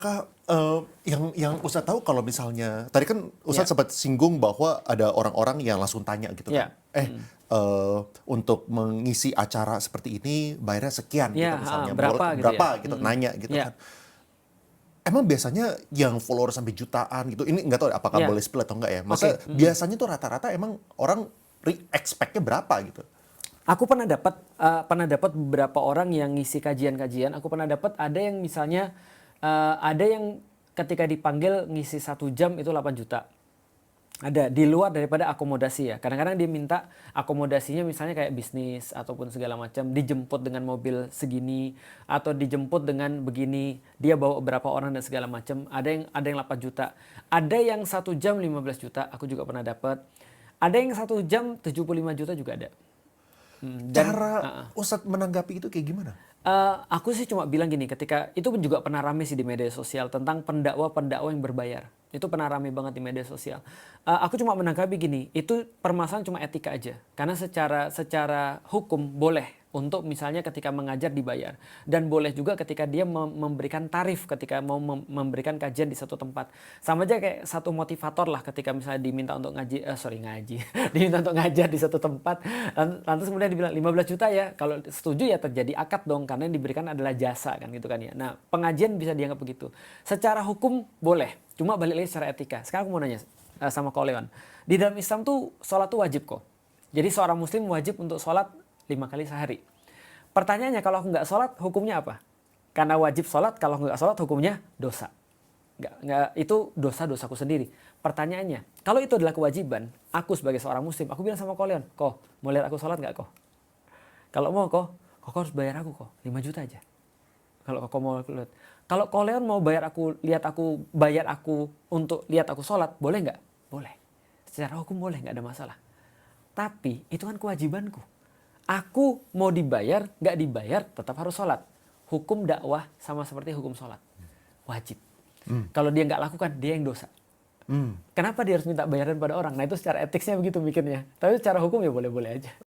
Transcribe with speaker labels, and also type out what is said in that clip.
Speaker 1: Kak, yang Ustadz tahu kalau misalnya tadi kan
Speaker 2: Ya,
Speaker 1: Ustadz sempat singgung bahwa ada orang-orang yang langsung tanya gitu kan,
Speaker 2: ya,
Speaker 1: untuk mengisi acara seperti ini bayarnya sekian
Speaker 2: ya,
Speaker 1: gitu
Speaker 2: heeh,
Speaker 1: misalnya,
Speaker 2: berapa gitu ya?
Speaker 1: berapa gitu, nanya gitu
Speaker 2: Ya,
Speaker 1: kan. Emang biasanya yang follower sampai jutaan gitu, ini nggak tahu apakah boleh
Speaker 2: ya,
Speaker 1: spill atau enggak ya? Maksudnya
Speaker 2: oke.
Speaker 1: biasanya tuh rata-rata emang orang expect-nya berapa gitu?
Speaker 2: Aku pernah dapat beberapa orang yang ngisi kajian-kajian. Aku pernah dapat ada yang misalnya ada yang ketika dipanggil ngisi 1 jam itu 8 juta. Ada di luar daripada akomodasi ya. Kadang-kadang dia minta akomodasinya misalnya kayak bisnis ataupun segala macam, dijemput dengan mobil segini atau dijemput dengan begini, dia bawa berapa orang dan segala macam. Ada yang 8 juta. Ada yang 1 jam 15 juta, aku juga pernah dapat. Ada yang 1 jam 75 juta juga ada. Dan
Speaker 1: Cara Ustadz menanggapi itu kayak gimana?
Speaker 2: Aku sih cuma bilang gini, ketika itu pun juga pernah rame sih di media sosial tentang pendakwa-pendakwa yang berbayar. Itu pernah rame banget di media sosial. Aku cuma menanggapi gini, itu permasalahan cuma etika aja. Karena secara hukum boleh untuk misalnya ketika mengajar dibayar, dan boleh juga ketika dia memberikan tarif ketika mau memberikan kajian di satu tempat. Sama aja kayak satu motivator lah, ketika misalnya diminta untuk ngaji, diminta untuk ngajar di satu tempat, lantas kemudian dibilang 15 juta ya, kalau setuju ya terjadi akad dong, karena yang diberikan adalah jasa kan gitu kan ya. Nah, pengajian bisa dianggap begitu. Secara hukum boleh, cuma balik lagi secara etika. Sekarang aku mau nanya sama kau Lewan, di dalam Islam tuh sholat tuh wajib kok. Jadi seorang muslim wajib untuk sholat 5 kali sehari. Pertanyaannya, kalau aku nggak sholat hukumnya apa? Karena wajib sholat, kalau nggak sholat hukumnya dosa. Nggak, itu dosa-dosaku sendiri. Pertanyaannya, kalau itu adalah kewajiban, aku sebagai seorang muslim, aku bilang sama kalian, kok mau lihat aku sholat nggak kok? Kalau mau kok harus bayar aku kok 5 juta aja. Kalau kau mau lihat, kalau kalian mau bayar aku untuk lihat aku sholat, boleh nggak? Boleh. Secara hukum boleh, nggak ada masalah. Tapi itu kan kewajibanku. Aku mau dibayar, nggak dibayar, tetap harus sholat. Hukum dakwah sama seperti hukum sholat. Wajib. Kalau dia nggak lakukan, dia yang dosa. Kenapa dia harus minta bayaran pada orang? Nah itu secara etiknya begitu mikirnya. Tapi secara hukum ya boleh-boleh aja.